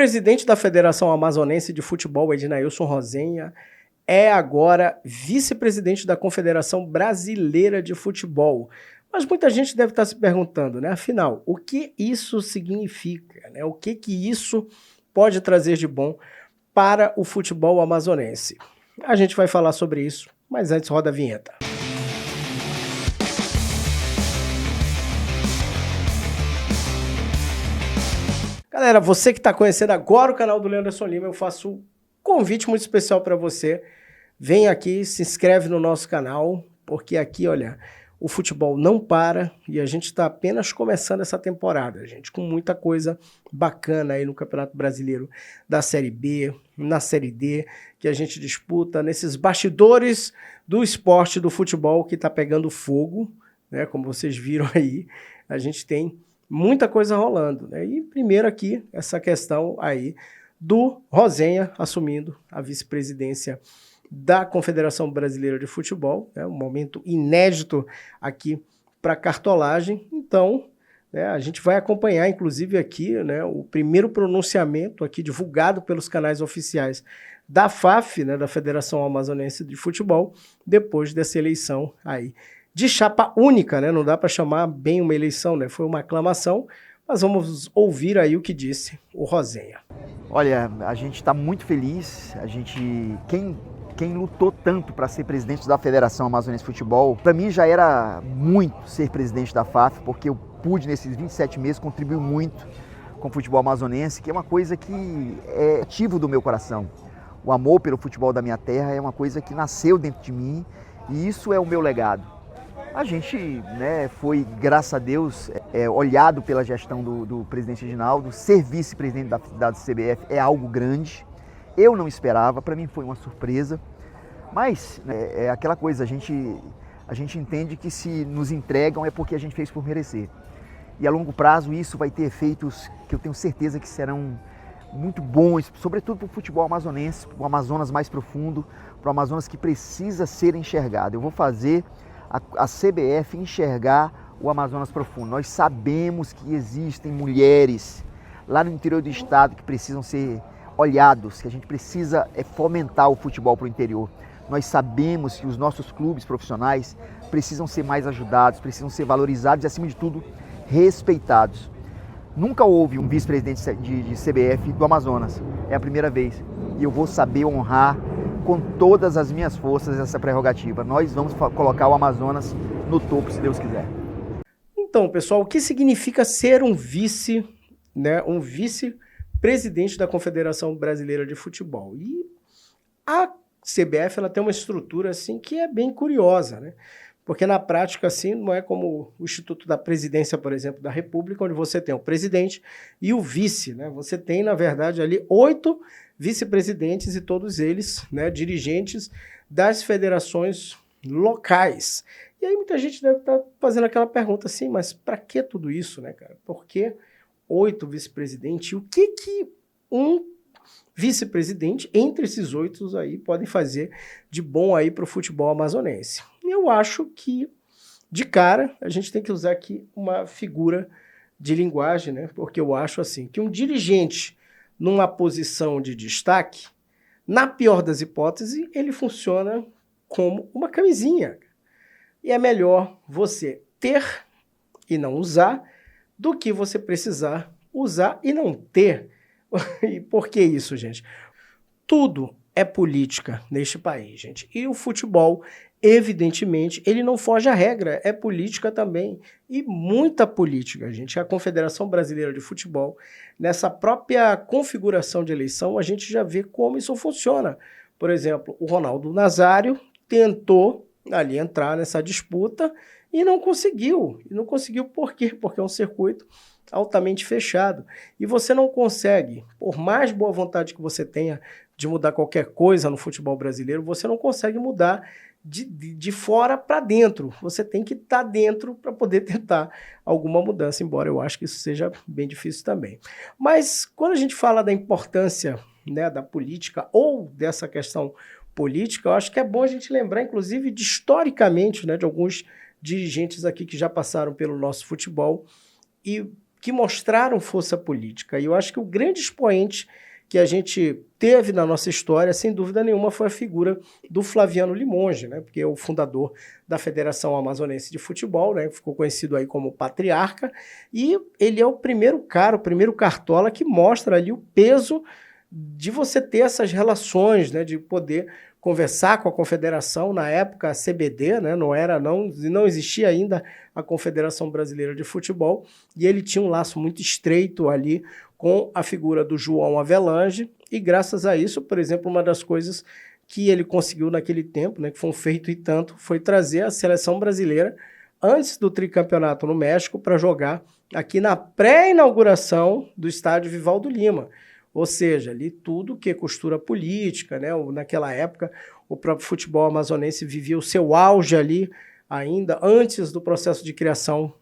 presidente da Federação Amazonense de Futebol, Ednailson Rosenha, é agora vice-presidente da Confederação Brasileira de Futebol. Mas muita gente deve estar se perguntando, né? Afinal, o que isso significa, né? O que isso pode trazer de bom para o futebol amazonense? A gente vai falar sobre isso, mas antes roda a vinheta. Galera, você que está conhecendo agora o canal do Leanderson Lima, eu faço um convite muito especial para você. Vem aqui, se inscreve no nosso canal, porque aqui, olha, o futebol não para e a gente está apenas começando essa temporada, gente, com muita coisa bacana aí no Campeonato Brasileiro da Série B, na Série D, que a gente disputa nesses bastidores do esporte do futebol que está pegando fogo, né? Como vocês viram aí, a gente tem muita coisa rolando, né? E primeiro aqui, essa questão aí do Rosenha assumindo a vice-presidência da Confederação Brasileira de Futebol, né? Um momento inédito aqui para cartolagem. Então, né, a gente vai acompanhar, inclusive aqui, né, o primeiro pronunciamento aqui divulgado pelos canais oficiais da FAF, né, da Federação Amazonense de Futebol, depois dessa eleição aí de chapa única, né? Não dá para chamar bem uma eleição, né? Foi uma aclamação, mas vamos ouvir aí o que disse o Rosenha. Olha, a gente está muito feliz, quem lutou tanto para ser presidente da Federação Amazonense de Futebol, para mim já era muito ser presidente da FAF, porque eu pude nesses 27 meses contribuir muito com o futebol amazonense, que é uma coisa que é ativo do meu coração. O amor pelo futebol da minha terra é uma coisa que nasceu dentro de mim e isso é o meu legado. A gente, né, foi, graças a Deus, olhado pela gestão do presidente Reginaldo. Ser vice-presidente da CBF é algo grande. Eu não esperava, para mim foi uma surpresa. Mas é aquela coisa, a gente entende que se nos entregam é porque a gente fez por merecer. E a longo prazo isso vai ter efeitos que eu tenho certeza que serão muito bons, sobretudo para o futebol amazonense, para o Amazonas mais profundo, para o Amazonas que precisa ser enxergado. Eu vou fazer a CBF enxergar o Amazonas profundo. Nós sabemos que existem mulheres lá no interior do estado que precisam ser olhados, que a gente precisa fomentar o futebol para o interior. Nós sabemos que os nossos clubes profissionais precisam ser mais ajudados, precisam ser valorizados e, acima de tudo, respeitados. Nunca houve um vice-presidente de CBF do Amazonas, é a primeira vez. E eu vou saber honrar com todas as minhas forças essa prerrogativa. Nós vamos colocar o Amazonas no topo, se Deus quiser. Então, pessoal, o que significa ser um vice, né, um vice-presidente da Confederação Brasileira de Futebol? E a CBF ela tem uma estrutura assim que é bem curiosa, né? Porque na prática assim não é como o Instituto da Presidência, por exemplo, da República, onde você tem o presidente e o vice, né? Você tem, na verdade, ali 8 vice-presidentes e todos eles, né, dirigentes das federações locais. E aí muita gente deve estar fazendo aquela pergunta assim, mas para que tudo isso, né, cara? Por que 8 vice-presidentes? E o que um vice-presidente, entre esses 8 aí, podem fazer de bom aí para o futebol amazonense? Eu acho que, de cara, a gente tem que usar aqui uma figura de linguagem, né? Porque eu acho assim, que um dirigente numa posição de destaque, na pior das hipóteses, ele funciona como uma camisinha. E é melhor você ter e não usar do que você precisar usar e não ter. E por que isso, gente? Tudo é política neste país, gente. E o futebol, evidentemente, ele não foge à regra, é política também. E muita política, gente. A Confederação Brasileira de Futebol, nessa própria configuração de eleição, a gente já vê como isso funciona. Por exemplo, o Ronaldo Nazário tentou ali entrar nessa disputa e não conseguiu. E não conseguiu por quê? Porque é um circuito altamente fechado. E você não consegue, por mais boa vontade que você tenha de mudar qualquer coisa no futebol brasileiro, você não consegue mudar de fora para dentro. Você tem que estar dentro para poder tentar alguma mudança, embora eu acho que isso seja bem difícil também. Mas quando a gente fala da importância, né, da política ou dessa questão política, eu acho que é bom a gente lembrar, inclusive, historicamente, né, de alguns dirigentes aqui que já passaram pelo nosso futebol e que mostraram força política. E eu acho que o grande expoente que a gente teve na nossa história, sem dúvida nenhuma, foi a figura do Flaviano Limonge, né? Porque é o fundador da Federação Amazonense de Futebol, né? Ficou conhecido aí como patriarca, e ele é o primeiro cara, o primeiro cartola que mostra ali o peso de você ter essas relações, né? De poder conversar com a confederação, na época a CBD, né? Não existia ainda a Confederação Brasileira de Futebol, e ele tinha um laço muito estreito ali com a figura do João Avelange, e graças a isso, por exemplo, uma das coisas que ele conseguiu naquele tempo, né, que foi um feito e tanto, foi trazer a seleção brasileira antes do tricampeonato no México para jogar aqui na pré-inauguração do estádio Vivaldo Lima. Ou seja, ali tudo que é costura política, né? Naquela época o próprio futebol amazonense vivia o seu auge ali, ainda antes do processo de criação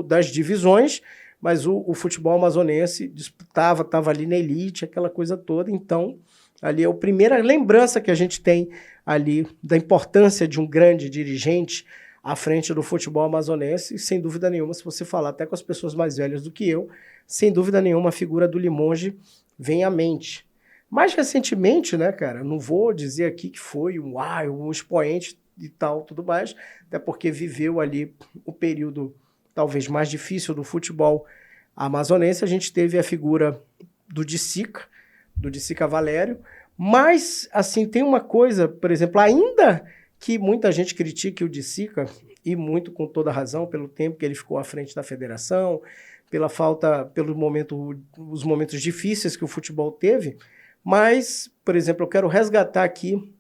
das divisões, mas o futebol amazonense disputava, estava ali na elite, aquela coisa toda. Então, ali é a primeira lembrança que a gente tem ali da importância de um grande dirigente à frente do futebol amazonense, e sem dúvida nenhuma, se você falar até com as pessoas mais velhas do que eu, sem dúvida nenhuma a figura do Limonge vem à mente. Mais recentemente, né, cara, não vou dizer aqui que foi um expoente e tal, tudo mais, até porque viveu ali o período talvez mais difícil do futebol amazonense. A gente teve a figura do Dicica Valério, mas, assim, tem uma coisa, por exemplo, ainda que muita gente critique o Dicica, e muito com toda razão, pelo tempo que ele ficou à frente da federação, os momentos difíceis que o futebol teve, mas, por exemplo, eu quero resgatar aqui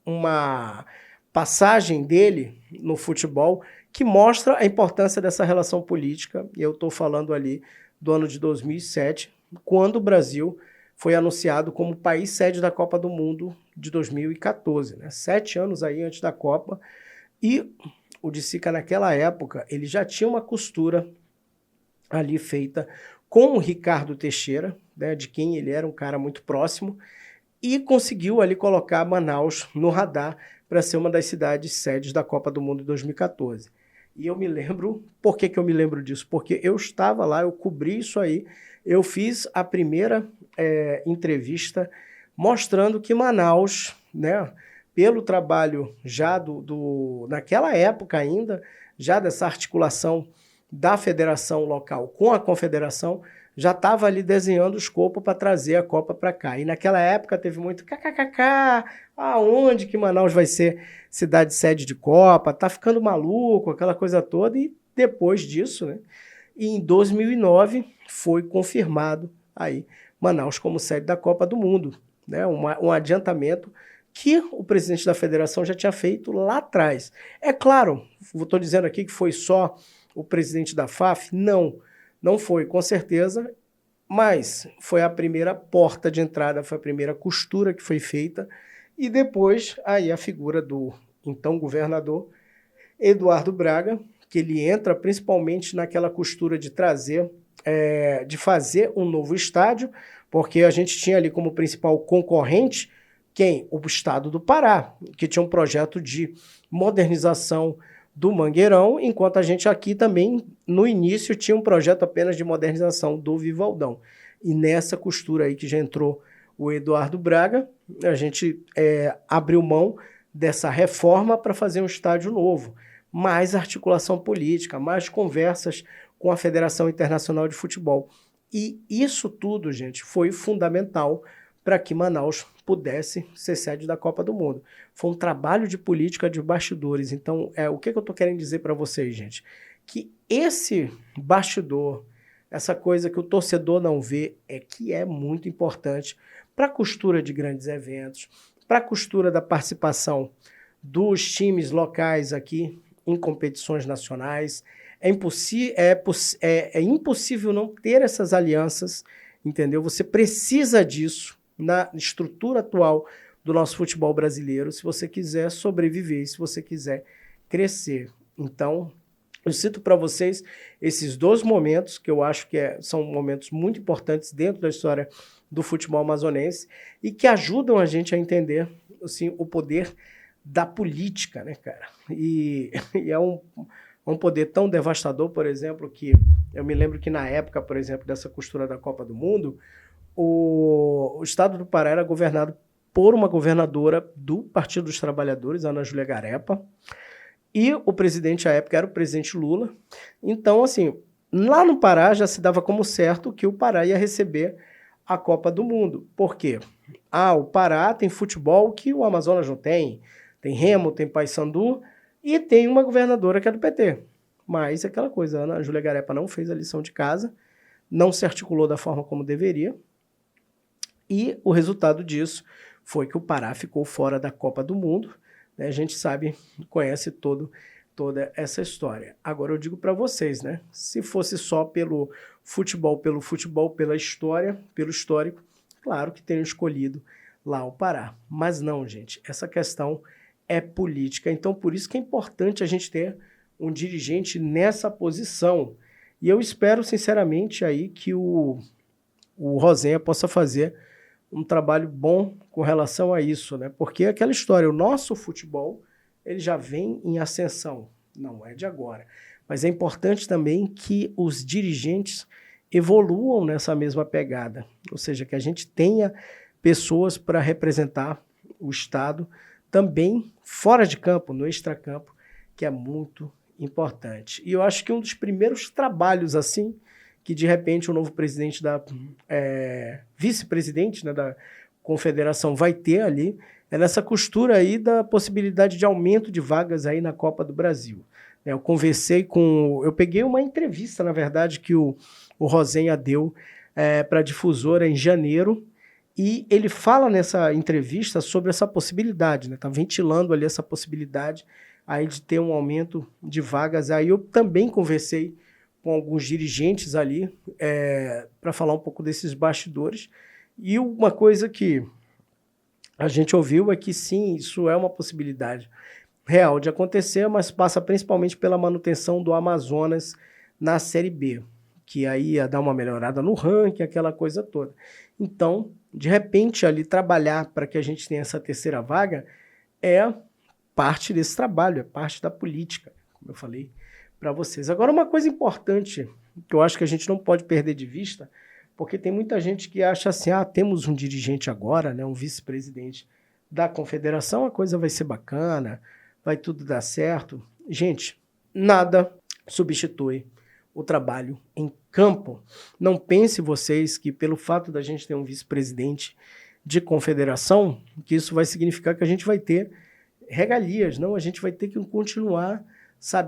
uma passagem dele no futebol que mostra a importância dessa relação política, e eu estou falando ali do ano de 2007, quando o Brasil foi anunciado como país sede da Copa do Mundo de 2014, né? 7 anos aí antes da Copa, e o Dicica naquela época, ele já tinha uma costura ali feita com o Ricardo Teixeira, né, de quem ele era um cara muito próximo, e conseguiu ali colocar Manaus no radar para ser uma das cidades sedes da Copa do Mundo de 2014. E eu me lembro, por que eu me lembro disso? Porque eu estava lá, eu cobri isso aí, eu fiz a primeira entrevista mostrando que Manaus, né, pelo trabalho já naquela época ainda, já dessa articulação da federação local com a confederação, já estava ali desenhando o escopo para trazer a Copa para cá. E naquela época teve muito kkkk, aonde que Manaus vai ser cidade sede de Copa, tá ficando maluco, aquela coisa toda. E depois disso, né, e em 2009 foi confirmado aí Manaus como sede da Copa do Mundo, né, um adiantamento que o presidente da federação já tinha feito lá atrás. É claro, estou dizendo aqui que foi só o presidente da FAF? Não foi, com certeza, mas foi a primeira porta de entrada, foi a primeira costura que foi feita, e depois aí a figura do então governador Eduardo Braga, que ele entra principalmente naquela costura de de fazer um novo estádio, porque a gente tinha ali como principal concorrente o estado do Pará, que tinha um projeto de modernização do Mangueirão, enquanto a gente aqui também, no início, tinha um projeto apenas de modernização do Vivaldão. E nessa costura aí que já entrou o Eduardo Braga, a gente abriu mão dessa reforma para fazer um estádio novo. Mais articulação política, mais conversas com a Federação Internacional de Futebol. E isso tudo, gente, foi fundamental para que Manaus pudesse ser sede da Copa do Mundo. Foi um trabalho de política de bastidores. Então, o que eu estou querendo dizer para vocês, gente? Que esse bastidor, essa coisa que o torcedor não vê, que é muito importante para a costura de grandes eventos, para a costura da participação dos times locais aqui em competições nacionais. É impossível não ter essas alianças, entendeu? Você precisa disso na estrutura atual do nosso futebol brasileiro, se você quiser sobreviver, se você quiser crescer. Então, eu cito para vocês esses 2 momentos, que eu acho que são momentos muito importantes dentro da história do futebol amazonense e que ajudam a gente a entender, assim, o poder da política, né, cara? E é um poder tão devastador, por exemplo, que Eu me lembro que na época, por exemplo, dessa costura da Copa do Mundo, o estado do Pará era governado por uma governadora do Partido dos Trabalhadores, Ana Júlia Garepa, e o presidente à época era o presidente Lula. Então, assim, lá no Pará já se dava como certo que o Pará ia receber a Copa do Mundo. Por quê? O Pará tem futebol que o Amazonas não tem. Tem Remo, tem Paysandu e tem uma governadora que é do PT. Mas aquela coisa, a Ana Júlia Garepa não fez a lição de casa, não se articulou da forma como deveria, e o resultado disso foi que o Pará ficou fora da Copa do Mundo. Né? A gente sabe, conhece toda essa história. Agora eu digo para vocês, né? Se fosse só pelo futebol, pela história, pelo histórico, claro que teriam escolhido lá o Pará. Mas não, gente, essa questão é política. Então, por isso que é importante a gente ter um dirigente nessa posição. E eu espero, sinceramente, aí que o Rosenha possa fazer um trabalho bom com relação a isso, né? Porque é aquela história, o nosso futebol, ele já vem em ascensão, não é de agora. Mas é importante também que os dirigentes evoluam nessa mesma pegada, ou seja, que a gente tenha pessoas para representar o Estado também fora de campo, no extracampo, que é muito importante. E eu acho que um dos primeiros trabalhos assim, que de repente o novo presidente vice-presidente, né, da confederação vai ter ali, é nessa costura aí da possibilidade de aumento de vagas aí na Copa do Brasil. Eu peguei uma entrevista, na verdade, que o Rosenha deu para a difusora em janeiro, e ele fala nessa entrevista sobre essa possibilidade, né? Tá ventilando ali essa possibilidade aí de ter um aumento de vagas. Aí eu também conversei com alguns dirigentes ali para falar um pouco desses bastidores. E uma coisa que a gente ouviu é que sim, isso é uma possibilidade real de acontecer, mas passa principalmente pela manutenção do Amazonas na Série B, que aí ia dar uma melhorada no ranking, aquela coisa toda. Então, de repente, ali trabalhar para que a gente tenha essa terceira vaga é parte desse trabalho, é parte da política, como eu falei para vocês. Agora, uma coisa importante que eu acho que a gente não pode perder de vista, porque tem muita gente que acha assim, temos um dirigente agora, né, um vice-presidente da confederação, a coisa vai ser bacana, vai tudo dar certo. Gente, nada substitui o trabalho em campo. Não pense vocês que pelo fato da gente ter um vice-presidente de confederação, que isso vai significar que a gente vai ter regalias. Não, a gente vai ter que continuar,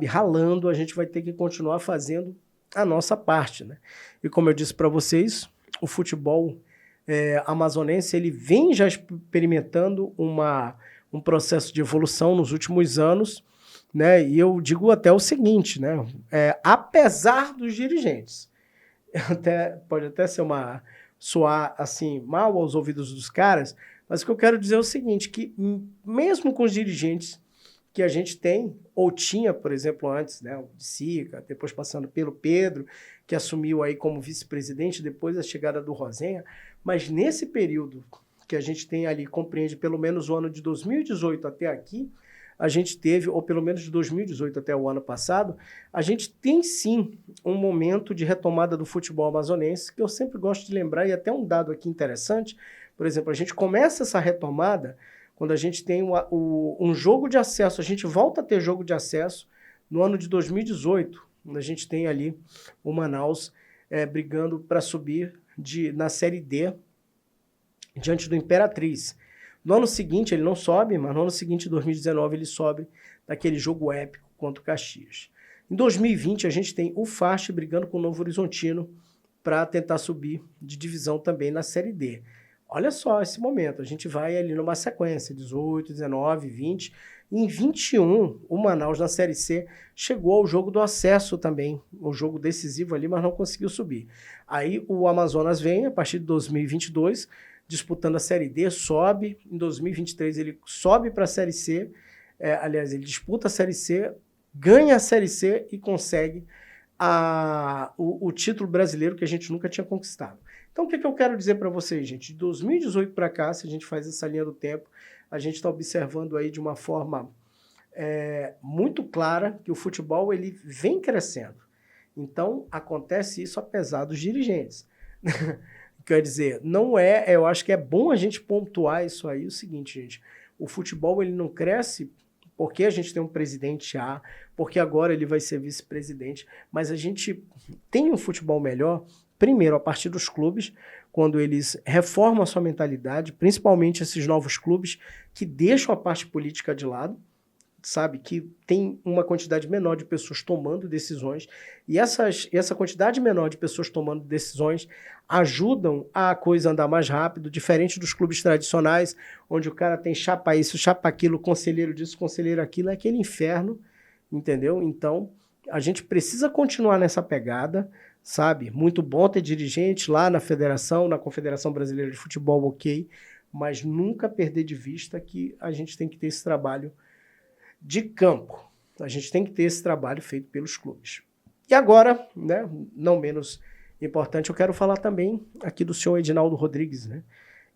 ralando, a gente vai ter que continuar fazendo a nossa parte, né? E como eu disse para vocês, o futebol amazonense, ele vem já experimentando um processo de evolução nos últimos anos, né? E eu digo até o seguinte, né? Apesar dos dirigentes, pode até soar assim mal aos ouvidos dos caras, mas o que eu quero dizer é o seguinte, que mesmo com os dirigentes que a gente tem, ou tinha, por exemplo, antes, né, o Sica, depois passando pelo Pedro, que assumiu aí como vice-presidente depois da chegada do Rosenha, mas nesse período que a gente tem ali, compreende pelo menos o ano de 2018 até aqui, a gente teve, ou pelo menos de 2018 até o ano passado, a gente tem sim um momento de retomada do futebol amazonense, que eu sempre gosto de lembrar, e até um dado aqui interessante, por exemplo, a gente começa essa retomada quando a gente tem um jogo de acesso, a gente volta a ter jogo de acesso no ano de 2018, quando a gente tem ali o Manaus brigando para subir na Série D, diante do Imperatriz. No ano seguinte ele não sobe, mas no ano seguinte, 2019, ele sobe daquele jogo épico contra o Caxias. Em 2020, a gente tem o Fast brigando com o Novo Horizontino para tentar subir de divisão também na Série D. Olha só esse momento, a gente vai ali numa sequência, 18, 19, 20. Em 21, o Manaus na Série C chegou ao jogo do acesso também, o jogo decisivo ali, mas não conseguiu subir. Aí o Amazonas vem, a partir de 2022, disputando a Série D, sobe. Em 2023 ele sobe para a Série C, aliás, ele disputa a Série C, ganha a Série C e consegue o título brasileiro que a gente nunca tinha conquistado. Então, o que eu quero dizer para vocês, gente? De 2018 para cá, se a gente faz essa linha do tempo, a gente está observando aí de uma forma muito clara que o futebol ele vem crescendo. Então, acontece isso apesar dos dirigentes. Quer dizer, não é... Eu acho que é bom a gente pontuar isso aí, o seguinte, gente. O futebol, ele não cresce porque a gente tem um presidente A, porque agora ele vai ser vice-presidente, mas a gente tem um futebol melhor, primeiro, a partir dos clubes, quando eles reformam a sua mentalidade, principalmente esses novos clubes que deixam a parte política de lado, sabe, que tem uma quantidade menor de pessoas tomando decisões, e essa quantidade menor de pessoas tomando decisões ajudam a coisa andar mais rápido, diferente dos clubes tradicionais, onde o cara tem chapa isso, chapa aquilo, conselheiro disso, conselheiro aquilo, é aquele inferno, entendeu? Então, a gente precisa continuar nessa pegada, sabe? Muito bom ter dirigente lá na federação, na Confederação Brasileira de Futebol, ok, mas nunca perder de vista que a gente tem que ter esse trabalho de campo. A gente tem que ter esse trabalho feito pelos clubes. E agora, né, não menos importante, eu quero falar também aqui do senhor Edinaldo Rodrigues, né?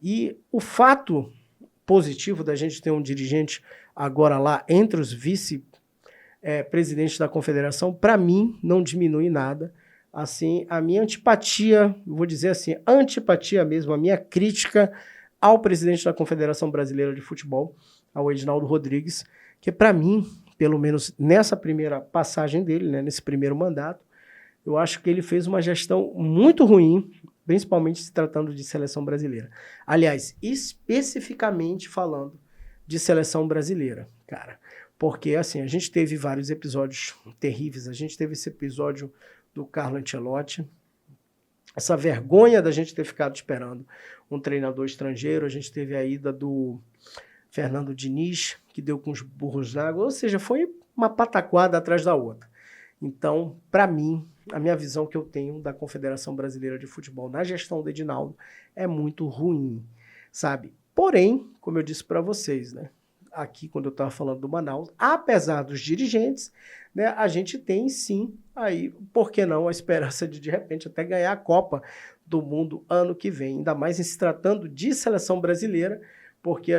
E o fato positivo da gente ter um dirigente agora lá entre os vice-presidentes da confederação, para mim, não diminui nada. Assim, a minha antipatia, vou dizer assim, antipatia mesmo, a minha crítica ao presidente da Confederação Brasileira de Futebol, ao Edinaldo Rodrigues, que para mim, pelo menos nessa primeira passagem dele, né, nesse primeiro mandato, eu acho que ele fez uma gestão muito ruim, principalmente se tratando de seleção brasileira. Aliás, especificamente falando de seleção brasileira, cara. Porque, assim, a gente teve vários episódios terríveis. A gente teve esse episódio do Carlo Ancelotti, essa vergonha da gente ter ficado esperando um treinador estrangeiro. A gente teve a ida do Fernando Diniz, que deu com os burros na água, ou seja, foi uma pataquada atrás da outra. Então, para mim, a minha visão que eu tenho da Confederação Brasileira de Futebol na gestão do Edinaldo é muito ruim, sabe? Porém, como eu disse para vocês, né, aqui quando eu estava falando do Manaus, apesar dos dirigentes, né, a gente tem sim, aí, por que não, a esperança de repente até ganhar a Copa do Mundo ano que vem, ainda mais em se tratando de seleção brasileira, porque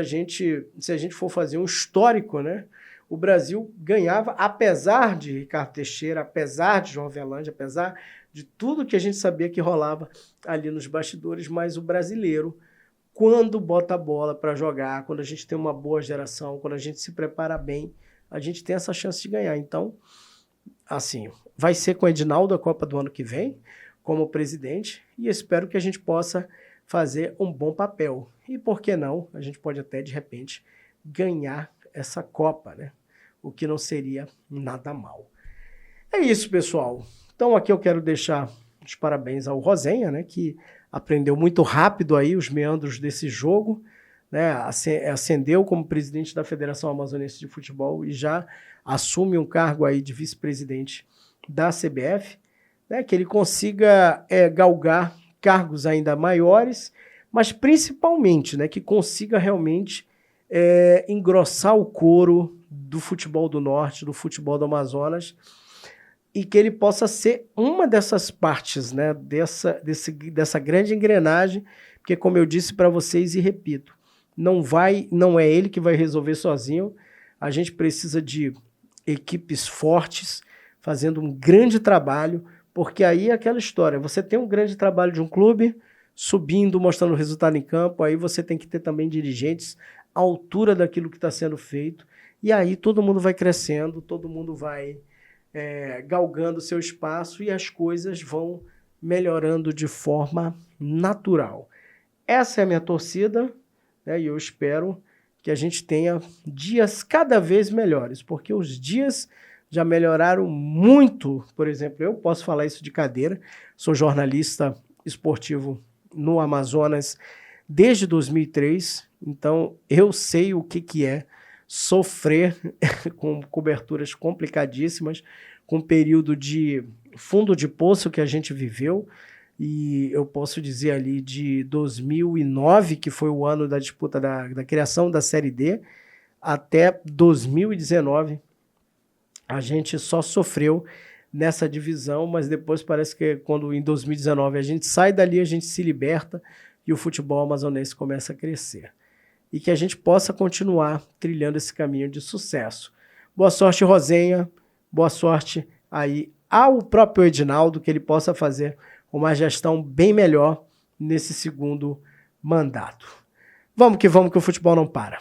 se a gente for fazer um histórico, né, o Brasil ganhava, apesar de Ricardo Teixeira, apesar de João Avelange, apesar de tudo que a gente sabia que rolava ali nos bastidores, mas o brasileiro, quando bota a bola para jogar, quando a gente tem uma boa geração, quando a gente se prepara bem, a gente tem essa chance de ganhar. Então, assim, vai ser com o Edinaldo a Copa do ano que vem, como presidente, e espero que a gente possa fazer um bom papel. E por que não? A gente pode até, de repente, ganhar essa Copa, né? O que não seria nada mal. É isso, pessoal. Então, aqui eu quero deixar os parabéns ao Rosenha, né? Que aprendeu muito rápido aí os meandros desse jogo, né? Ascendeu como presidente da Federação Amazonense de Futebol e já assume um cargo aí de vice-presidente da CBF, né? Que ele consiga galgar cargos ainda maiores, mas principalmente, né, que consiga realmente engrossar o couro do futebol do Norte, do futebol do Amazonas, e que ele possa ser uma dessas partes, né, dessa grande engrenagem, porque, como eu disse para vocês e repito, não é ele que vai resolver sozinho. A gente precisa de equipes fortes, fazendo um grande trabalho, porque aí é aquela história, você tem um grande trabalho de um clube, subindo, mostrando o resultado em campo, aí você tem que ter também dirigentes à altura daquilo que está sendo feito, e aí todo mundo vai crescendo, todo mundo vai galgando seu espaço e as coisas vão melhorando de forma natural. Essa é a minha torcida, né, e eu espero que a gente tenha dias cada vez melhores, porque os dias já melhoraram muito. Por exemplo, eu posso falar isso de cadeira, sou jornalista esportivo no Amazonas desde 2003, então eu sei o que é sofrer com coberturas complicadíssimas, com o período de fundo de poço que a gente viveu, e eu posso dizer ali de 2009, que foi o ano da disputa da criação da Série D, até 2019, a gente só sofreu nessa divisão, mas depois parece que quando em 2019 a gente sai dali, a gente se liberta e o futebol amazonense começa a crescer. E que a gente possa continuar trilhando esse caminho de sucesso. Boa sorte, Rosenha. Boa sorte aí ao próprio Edinaldo que ele possa fazer uma gestão bem melhor nesse segundo mandato. Vamos que o futebol não para.